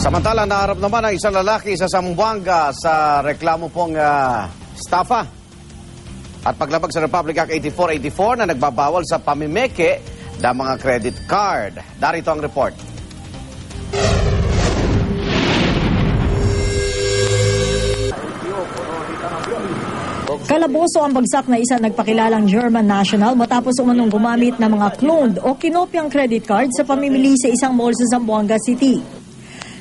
Samantala, naharap naman ang isang lalaki sa Zamboanga sa reklamo pong estafa at paglabag sa Republic Act 8484 na nagbabawal sa pamimeke ng mga credit card. Darito ang report. Kalaboso ang bagsak na isang nagpakilalang German national matapos umanong gumamit ng mga cloned o kinopyang credit card sa pamimili sa isang mall sa Zamboanga City.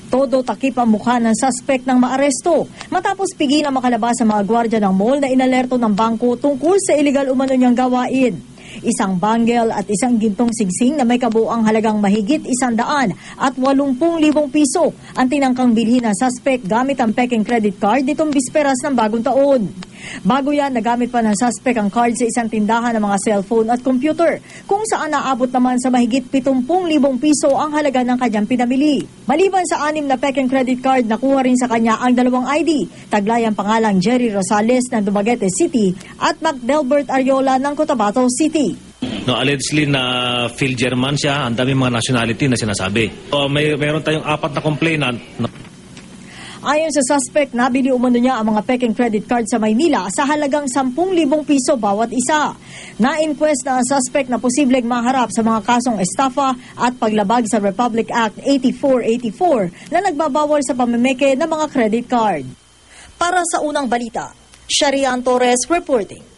Todo takip ang mukha ng suspect ng maaresto matapos pigil ang makalabas sa mga gwardiya ng mall na inalerto ng bangko tungkol sa iligal umano niyang gawain. Isang bangle at isang gintong sigsing na may kabuang halagang mahigit 180,000 piso ang tinangkang bilhin ng suspect gamit ang peking credit card nitong bisperas ng bagong taon. Bago yan, nagamit pa ng suspect ang card sa isang tindahan ng mga cellphone at computer, kung saan naabot naman sa mahigit 70,000 piso ang halaga ng kanyang pinamili. Maliban sa 6 na peking credit card, nakuha rin sa kanya ang 2 ID, taglay ang pangalang Jerry Rosales ng Dumaguete City at Macdelbert Ariola ng Cotabato City. No, allegedly na Phil German siya, ang dami mga nationality na sinasabi. Mayroon tayong 4 na complainant. Ayon sa suspect, nabili umano niya ang mga peking credit card sa Maynila sa halagang 10,000 piso bawat isa. Na-inquest na ang suspect na posibleng maharap sa mga kasong estafa at paglabag sa Republic Act 8484 na nagbabawal sa pamimeke ng mga credit card. Para sa unang balita, Sharian Torres reporting.